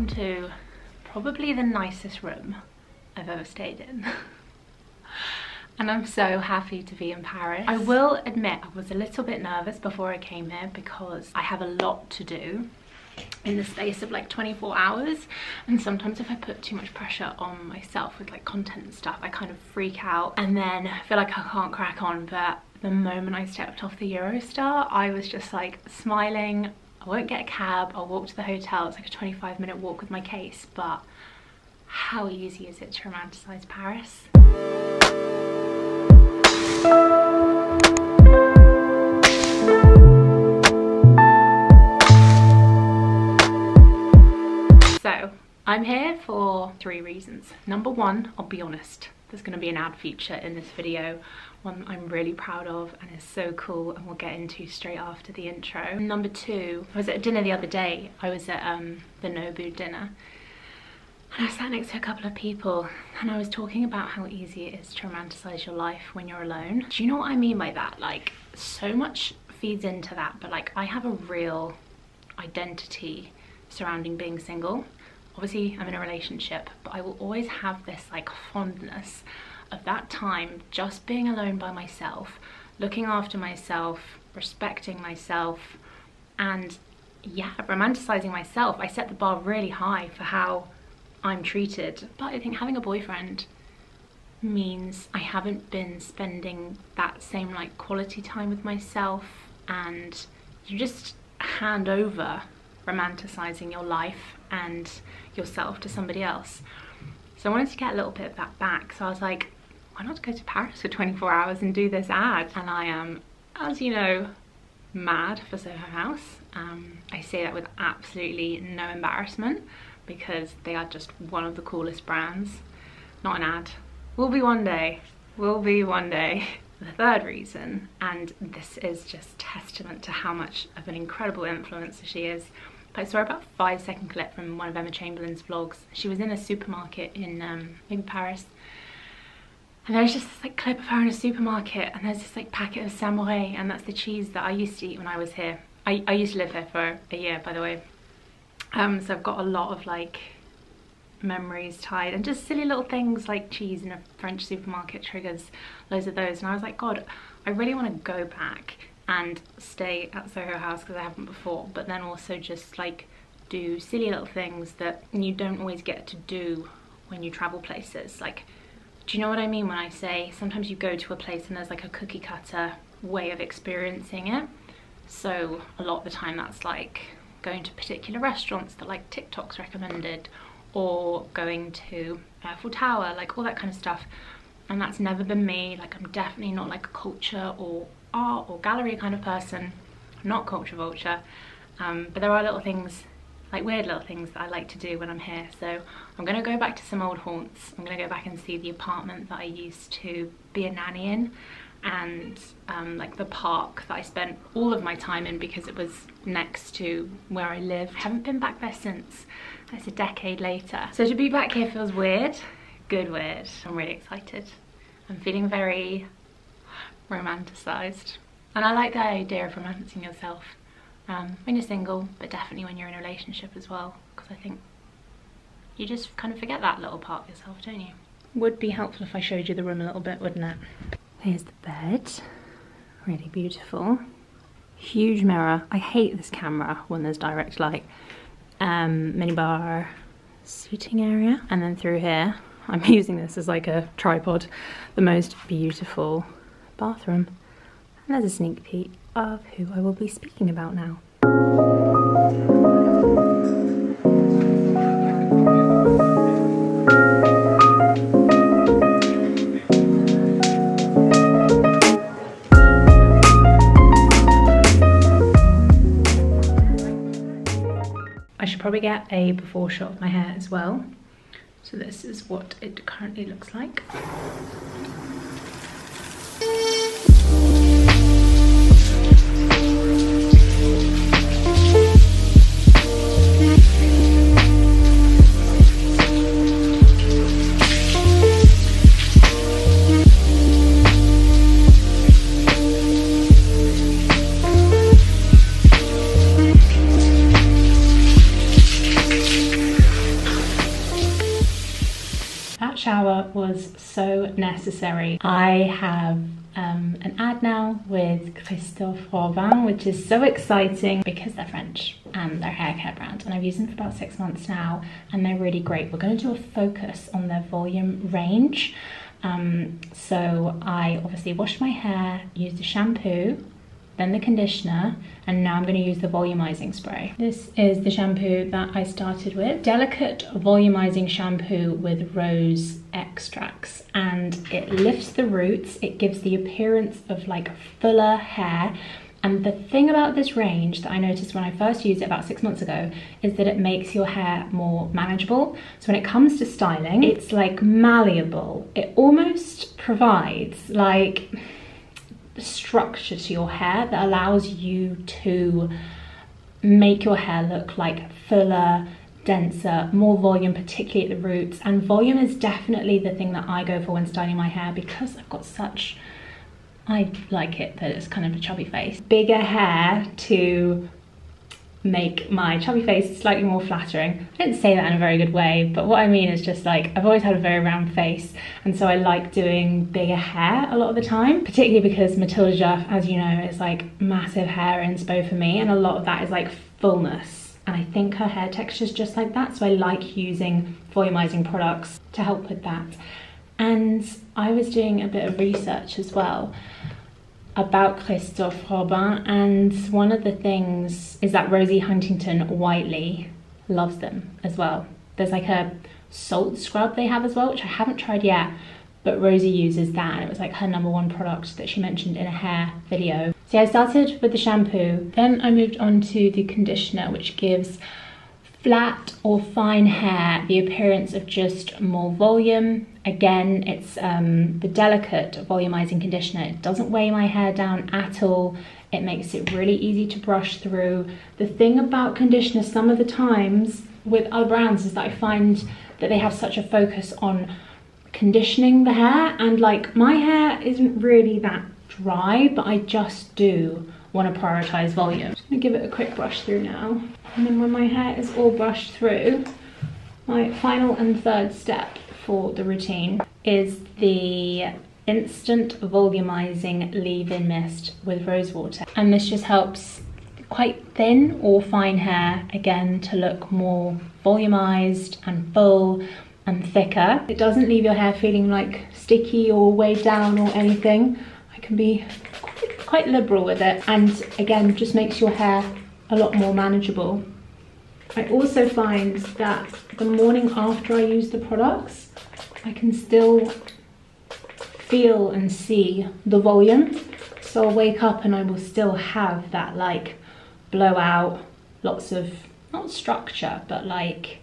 to probably the nicest room I've ever stayed in. And I'm so happy to be in Paris. I will admit I was a little bit nervous before I came here because I have a lot to do in the space of like 24 hours, and sometimes if I put too much pressure on myself with like content and stuff, I kind of freak out and then feel like I can't crack on. But the moment I stepped off the Eurostar, I was just like smiling. I won't get a cab, I'll walk to the hotel. It's like a 25-minute walk with my case, but how easy is it to romanticize Paris? So I'm here for 3 reasons. Number 1, I'll be honest, there's going to be an ad feature in this video, one I'm really proud of and is so cool, and we'll get into straight after the intro. Number 2, I was at a dinner the other day. I was at the Nobu dinner, and I sat next to a couple of people and I was talking about how easy it is to romanticize your life when you're alone. Do you know what I mean by that? Like, so much feeds into that, but like I have a real identity surrounding being single. Obviously I'm in a relationship, but I will always have this like fondness of that time just being alone by myself, looking after myself, respecting myself, and yeah, romanticizing myself. I set the bar really high for how I'm treated, but I think having a boyfriend means I haven't been spending that same like quality time with myself, and you just hand over romanticizing your life and yourself to somebody else. So I wanted to get a little bit of that back, so I was like, why not go to Paris for 24 hours and do this ad? And I am, as you know, mad for Soho House. I say that with absolutely no embarrassment because they are just one of the coolest brands. Not an ad. Will be one day. Will be one day. The third reason, and this is just testament to how much of an incredible influencer she is, I saw about a 5-second clip from one of Emma Chamberlain's vlogs. She was in a supermarket in maybe Paris, and there was just this like clip of her in a supermarket, and there's this like packet of Samouraï, and that's the cheese that I used to eat when I was here. I used to live here for a year, by the way. So I've got a lot of like memories tied, and just silly little things like cheese in a French supermarket triggers loads of those. And I was like, God, I really want to go back and stay at Soho House because I haven't before, but then also just like do silly little things that you don't always get to do when you travel places. Like, do you know what I mean when I say sometimes you go to a place and there's like a cookie cutter way of experiencing it? So a lot of the time that's like going to particular restaurants that like TikTok's recommended, or going to Eiffel Tower, like all that kind of stuff. And that's never been me. Like, I'm definitely not like a culture or art or gallery kind of person. I'm not culture vulture, but there are little things, like weird little things that I like to do when I'm here. So I'm gonna go back to some old haunts. I'm gonna go back and see the apartment that I used to be a nanny in, and like the park that I spent all of my time in because it was next to where I live. I haven't been back there since. It's a decade later. So to be back here feels weird. Good weird. I'm really excited. I'm feeling very romanticized. And I like the idea of romancing yourself when you're single, but definitely when you're in a relationship as well, because I think you just kind of forget that little part of yourself, don't you? Would be helpful if I showed you the room a little bit, wouldn't it? Here's the bed. Really beautiful. Huge mirror. I hate this camera when there's direct light. Minibar, seating area, and then through here I'm using this as like a tripod. The most beautiful bathroom, and there's a sneak peek of who I will be speaking about now. I should probably get a before shot of my hair as well. So this is what it currently looks like. that shower was so necessary. I have an ad now with Christophe Robin, which is so exciting because they're French and they're a hair care brand, and I've used them for about 6 months now and they're really great. We're going to do a focus on their volume range. So I obviously washed my hair, used the shampoo, then the conditioner, and now I'm going to use the volumizing spray. This is the shampoo that I started with. Delicate volumizing shampoo with rose extracts, and it lifts the roots. It gives the appearance of like fuller hair. And the thing about this range that I noticed when I first used it about 6 months ago is that it makes your hair more manageable. So when it comes to styling, it's like malleable. It almost provides like structure to your hair that allows you to make your hair look like fuller, denser, more volume, particularly at the roots. And volume is definitely the thing that I go for when styling my hair because I've got such, I like it that it's kind of a chubby face. Bigger hair to make my chubby face slightly more flattering. I didn't say that in a very good way, but what I mean is just like, I've always had a very round face, and so I like doing bigger hair a lot of the time, particularly because Matilda Duff, as you know, is like massive hair inspo for me, and a lot of that is like fullness. And I think her hair texture is just like that, so I like using volumizing products to help with that. And I was doing a bit of research as well about Christophe Robin, and one of the things is that Rosie Huntington-Whiteley loves them as well. There's like a salt scrub they have as well, which I haven't tried yet, but Rosie uses that, and it was like her #1 product that she mentioned in a hair video. So yeah, I started with the shampoo, then I moved on to the conditioner, which gives flat or fine hair the appearance of just more volume. Again, it's the delicate volumizing conditioner. It doesn't weigh my hair down at all. It makes it really easy to brush through. The thing about conditioner some of the times with other brands is that I find that they have such a focus on conditioning the hair, and like my hair isn't really that dry, but I just do want to prioritize volume. I'm just gonna give it a quick brush through now. And then when my hair is all brushed through, my final and third step for the routine is the instant volumizing leave-in mist with rose water. And this just helps quite thin or fine hair, again, to look more volumized and full and thicker. It doesn't leave your hair feeling like sticky or weighed down or anything. I can be quite liberal with it, and again, just makes your hair a lot more manageable. I also find that the morning after I use the products, I can still feel and see the volume. So I'll wake up and I will still have that like blowout, lots of, not structure, but like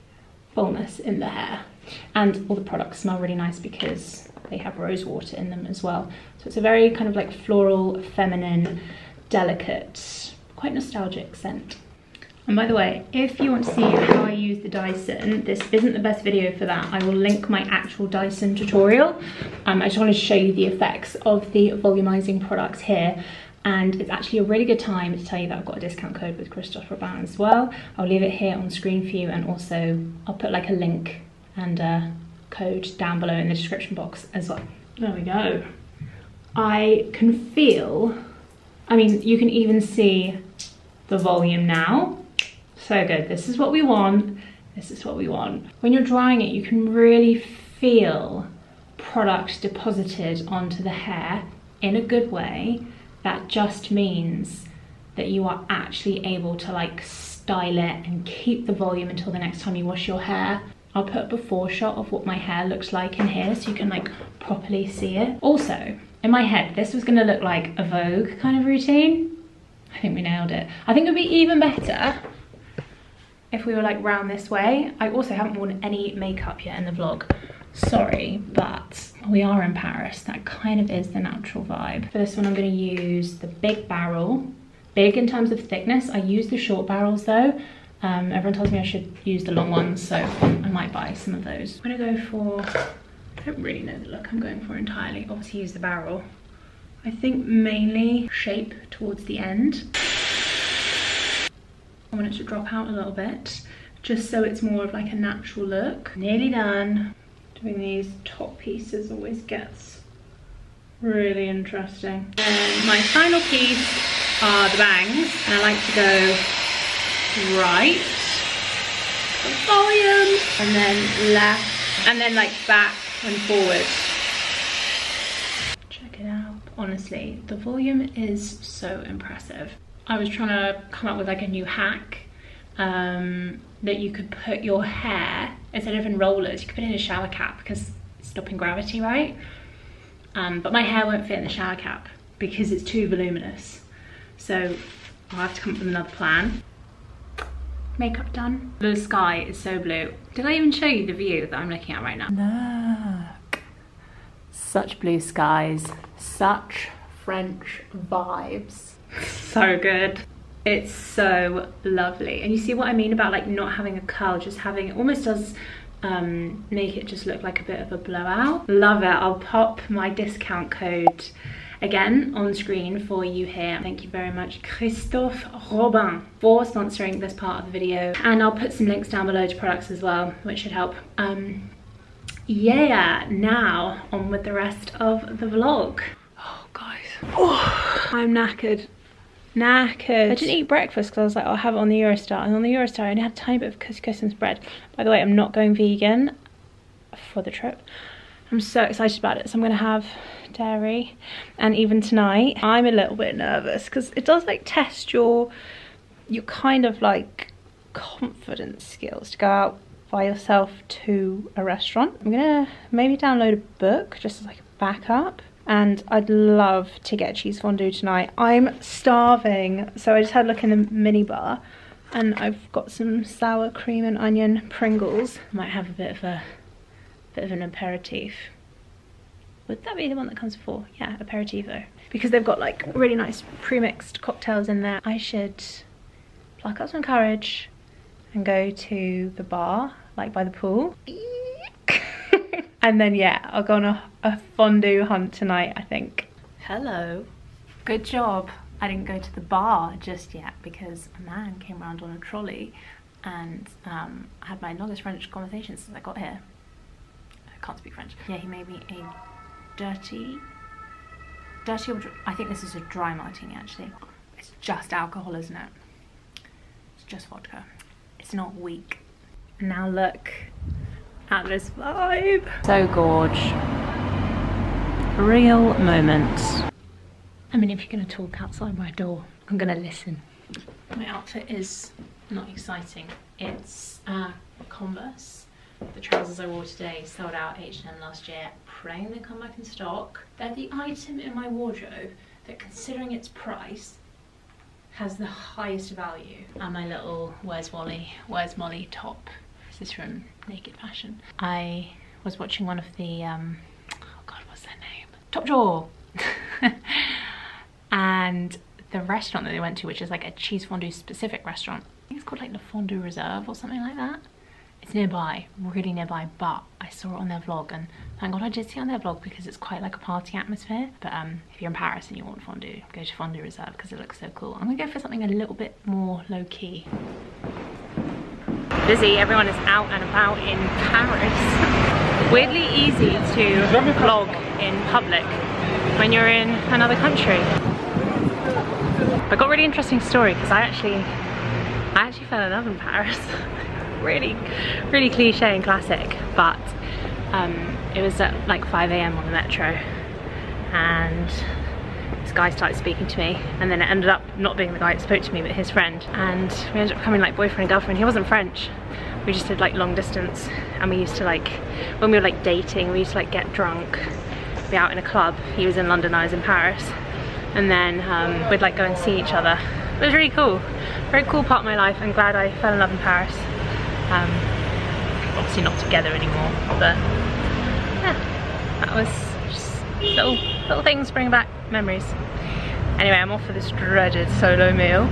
fullness in the hair. And all the products smell really nice because they have rose water in them as well. So it's a very kind of like floral, feminine, delicate, quite nostalgic scent. And by the way, if you want to see how I use the Dyson, this isn't the best video for that. I will link my actual Dyson tutorial. I just wanted to show you the effects of the volumizing products here. And it's actually a really good time to tell you that I've got a discount code with Christophe Robin as well. I'll leave it here on screen for you, and also I'll put like a link and a code down below in the description box as well. There we go. I can feel, I mean, you can even see the volume now. So good. This is what we want. This is what we want. When you're drying it, you can really feel product deposited onto the hair in a good way. That just means that you are actually able to like style it and keep the volume until the next time you wash your hair. I'll put a before shot of what my hair looks like in here so you can like properly see it. Also, in my head, this was gonna look like a Vogue kind of routine. I think we nailed it. I think it would be even better if we were like round this way. I also haven't worn any makeup yet in the vlog. Sorry, but we are in Paris. That kind of is the natural vibe. For this one, I'm gonna use the big barrel. Big in terms of thickness. I use the short barrels though. Everyone tells me I should use the long ones, so I might buy some of those. I'm gonna go for, I don't really know the look I'm going for entirely. Obviously use the barrel. I think mainly shape towards the end. I want it to drop out a little bit, just so it's more of like a natural look. Nearly done. Doing these top pieces always gets really interesting. And my final piece are the bangs, and I like to go right, volume, and then left, and then like back and forward. Check it out. Honestly, the volume is so impressive. I was trying to come up with like a new hack that you could put your hair, instead of in rollers, you could put it in a shower cap because it's stopping gravity, right? But my hair won't fit in the shower cap because it's too voluminous. So I'll have to come up with another plan. Makeup done. The sky is so blue. Did I even show you the view that I'm looking at right now? Look. Such blue skies, such French vibes. So good. It's so lovely. And you see what I mean about like not having a curl, just having, it almost does make it just look like a bit of a blowout. Love it. I'll pop my discount code again on screen for you here. Thank you very much, Christophe Robin, for sponsoring this part of the video. And I'll put some links down below to products as well, which should help. Yeah, now on with the rest of the vlog. Oh guys, oh, I'm knackered. I didn't eat breakfast because I was like, I'll have it on the Eurostar, and on the Eurostar I only had a tiny bit of couscous and spread. By the way, I'm not going vegan for the trip. I'm so excited about it, so I'm gonna have dairy. And even tonight I'm a little bit nervous because it does like test your kind of like confidence skills to go out by yourself to a restaurant. I'm gonna maybe download a book just as like a backup. And I'd love to get cheese fondue tonight. I'm starving. So I just had a look in the mini bar and I've got some sour cream and onion Pringles. Might have a bit of an aperitif. Would that be the one that comes before? Yeah, aperitivo. Because they've got like really nice pre-mixed cocktails in there. I should pluck up some courage and go to the bar, like by the pool. And then yeah, I'll go on a fondue hunt tonight, I think. Hello. Good job. I didn't go to the bar just yet because a man came around on a trolley and I had my longest French conversation since I got here. I can't speak French. Yeah, he made me a dirty, I think this is a dry martini actually. It's just alcohol, isn't it? It's just vodka. It's not weak. And now look at this vibe. So gorge. Real moment. I mean, if you're gonna talk outside my door, I'm gonna listen. My outfit is not exciting. It's Converse. The trousers I wore today sold out H&M last year. Praying they come back in stock. They're the item in my wardrobe that, considering its price, has the highest value. And my little Where's Mollie top. This is from Naked Fashion. I was watching one of the, oh God, what's their name? Top Drawer. And the restaurant that they went to, which is like a cheese fondue specific restaurant, I think it's called like the Fondue Reserve or something like that. It's nearby, really nearby, but I saw it on their vlog, and thank God I did see it on their vlog because it's quite like a party atmosphere. But if you're in Paris and you want fondue, go to Fondue Reserve because it looks so cool. I'm gonna go for something a little bit more low-key. Busy, everyone is out and about in Paris. Weirdly easy to vlog in public when you're in another country. I got a really interesting story because I actually fell in love in Paris. really cliche and classic, but it was at like 5 AM on the metro and this guy started speaking to me, and then it ended up not being the guy that spoke to me but his friend, and we ended up becoming like boyfriend and girlfriend. He wasn't French, we just did like long distance, and we used to like, when we were like dating, we used to like get drunk, be out in a club. He was in London, I was in Paris, and then we'd like go and see each other. It was really cool, very cool part of my life. I'm glad I fell in love in Paris. Obviously not together anymore, but yeah, that was just little things bring back memories. Anyway, I'm off for this dreaded solo meal.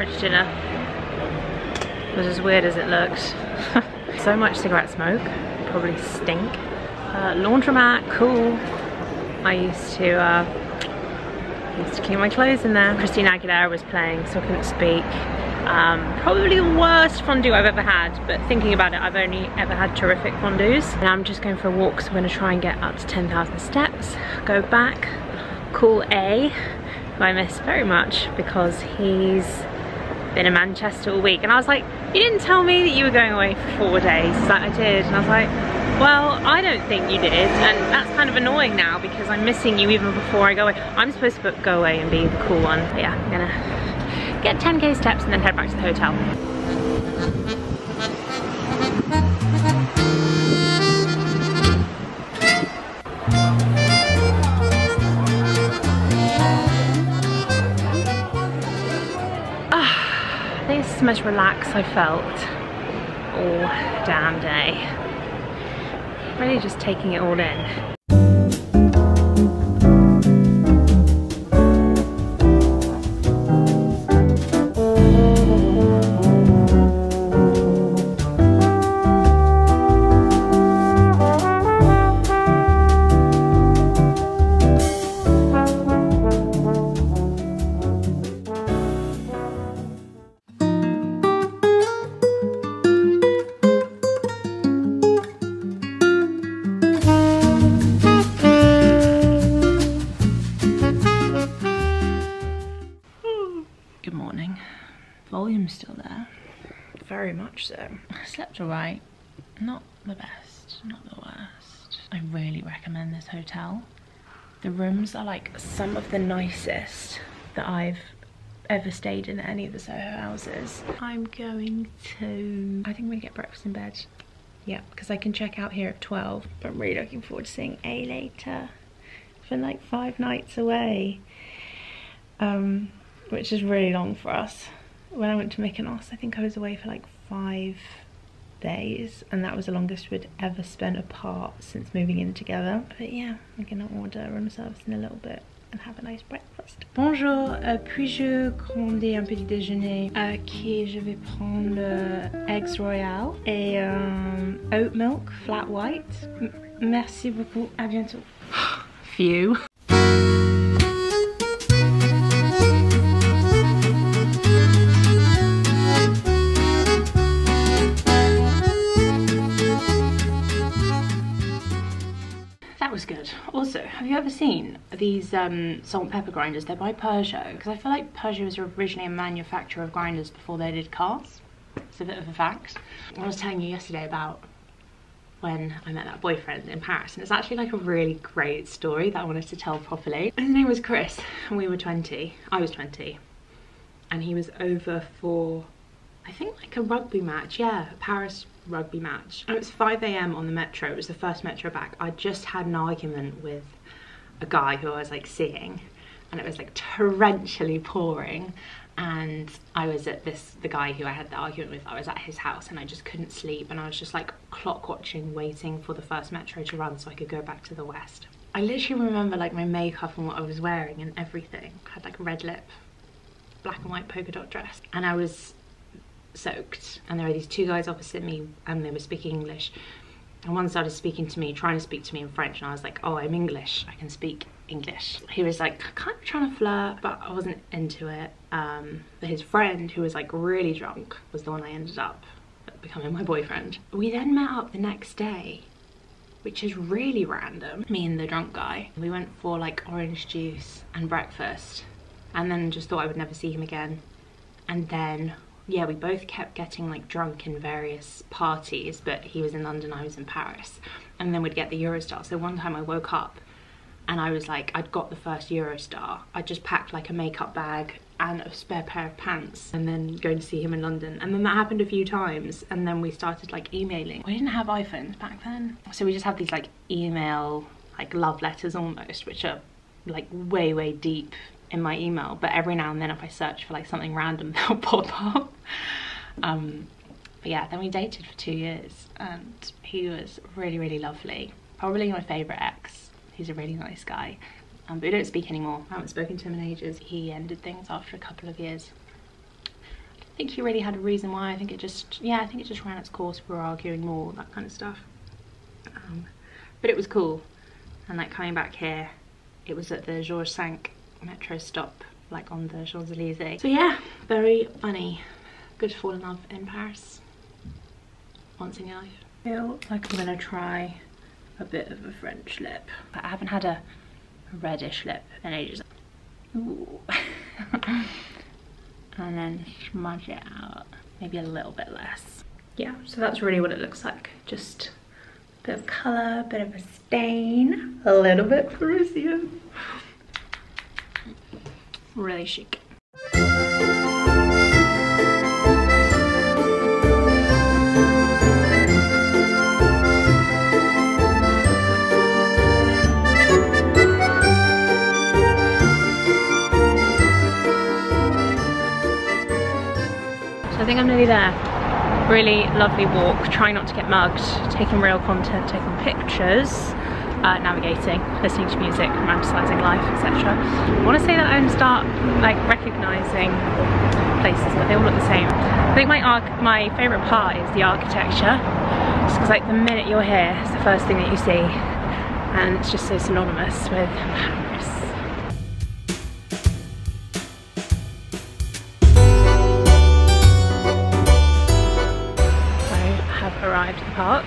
sandwich dinner. It was as weird as it looked. So much cigarette smoke, probably stink. Laundromat, cool. I used to clean my clothes in there. Christina Aguilera was playing, so I couldn't speak. Probably the worst fondue I've ever had, but thinking about it, I've only ever had terrific fondues. And I'm just going for a walk, so I'm gonna try and get up to 10,000 steps, go back, call A, who I miss very much because he's been in Manchester all week. And I was like, you didn't tell me that you were going away for 4 days. He's like, I did. And I was like, well, I don't think you did, and that's kind of annoying now because I'm missing you even before I go away. I'm supposed to go away and be the cool one. But yeah, I'm gonna get 10k steps and then head back to the hotel. I think this is the most relaxed I felt all damn day. Really just taking it all in. Volume's still there, very much so. I slept alright, not the best, not the worst. I really recommend this hotel. The rooms are like some of the nicest that I've ever stayed in any of the Soho houses. I'm going to, I think I'm gonna get breakfast in bed. Yeah, because I can check out here at 12, but I'm really looking forward to seeing A later. It's been like 5 nights away, which is really long for us. When I went to Mykonos, I think I was away for like 5 days, and that was the longest we'd ever spent apart since moving in together. But yeah, I'm gonna order room service in a little bit and have a nice breakfast. Bonjour, puis-je commander un petit déjeuner? Qui je vais prendre eggs royale et oat milk, flat white. Merci beaucoup, à bientôt. Phew. Was good. Also, have you ever seen these salt and pepper grinders? They're by Peugeot, because I feel like Peugeot was originally a manufacturer of grinders before they did cars. It's a bit of a fact. I was telling you yesterday about when I met that boyfriend in Paris, and it's actually like a really great story that I wanted to tell properly. His name was Chris, and we were 20. I was 20, and he was over for, I think, like a rugby match. Yeah, a Paris rugby match. And it was 5 AM on the metro. It was the first metro back. I just had an argument with a guy who I was like seeing, and it was like torrentially pouring, and I was at the guy who I had the argument with, I was at his house, and I just couldn't sleep, and I was just like clock watching, waiting for the first metro to run so I could go back to the west. I literally remember like my makeup and what I was wearing and everything. I had like a red lip, black and white polka dot dress, and I was soaked, and there were these 2 guys opposite me, and they were speaking English, and one started speaking to me, trying to speak to me in French, and I was like, oh, I'm English, I can speak English. He was like kind of trying to flirt, but I wasn't into it. But his friend, who was like really drunk, was the one I ended up becoming my boyfriend. We then met up the next day, which is really random, me and the drunk guy. We went for like orange juice and breakfast, and then just thought I would never see him again. And then yeah, we both kept getting like drunk in various parties, but he was in London, I was in Paris, and then we'd get the Eurostar. So one time I woke up and I was like, I'd got the first Eurostar. I just packed like a makeup bag and a spare pair of pants, and then going to see him in London. And then that happened a few times, and then we started like emailing. We didn't have iPhones back then, so we just had these like email, like love letters almost, which are like way deep in my email, but every now and then if I search for like something random, they'll pop up. But yeah, then we dated for 2 years, and he was really lovely. Probably my favourite ex. He's a really nice guy, but we don't speak anymore. I haven't spoken to him in ages. He ended things after a couple of years. think she really had a reason why. I think it just, yeah, I think it just ran its course. We were arguing more, that kind of stuff. But it was cool. And like coming back here, it was at the Georges V metro stop, like on the Champs-Elysees. So yeah, very funny. Good to fall in love in Paris once in your life. I feel like I'm gonna try a bit of a French lip. I haven't had a reddish lip in ages. Ooh. And then smudge it out, maybe a little bit less. Yeah, so that's really what it looks like. Just a bit of colour, a bit of a stain, a little bit Parisian. Really chic. I think I'm nearly there. Really lovely walk, trying not to get mugged, taking real content, taking pictures, navigating, listening to music, romanticising life, etc. I want to say that I'm gonna start like recognising places, but they all look the same. I think my favourite part is the architecture, just because like the minute you're here, it's the first thing that you see, and it's just so synonymous with Paris. Arrived at the park.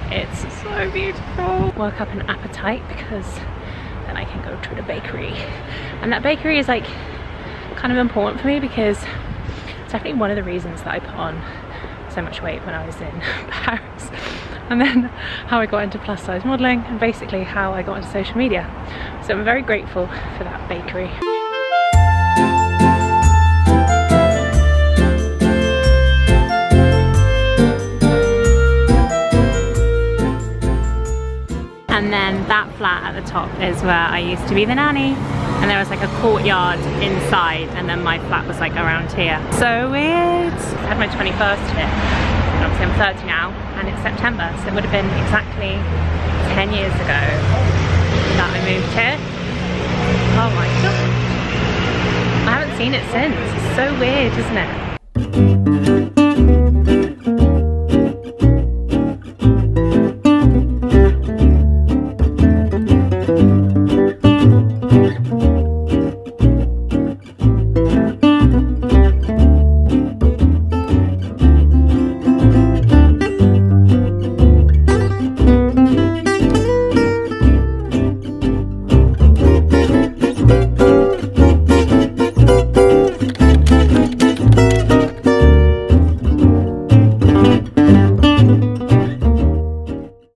It's so beautiful. Work up an appetite because then I can go to the bakery. And that bakery is like kind of important for me because it's definitely one of the reasons that I put on so much weight when I was in Paris. And then how I got into plus size modelling and basically how I got into social media. So I'm very grateful for that bakery. And then that flat at the top is where I used to be the nanny, and there was like a courtyard inside, and then my flat was like around here. So weird. I had my 21st here, and obviously I'm 30 now, and it's September, so it would have been exactly 10 years ago that I moved here. Oh my god. I haven't seen it since. It's so weird, isn't it?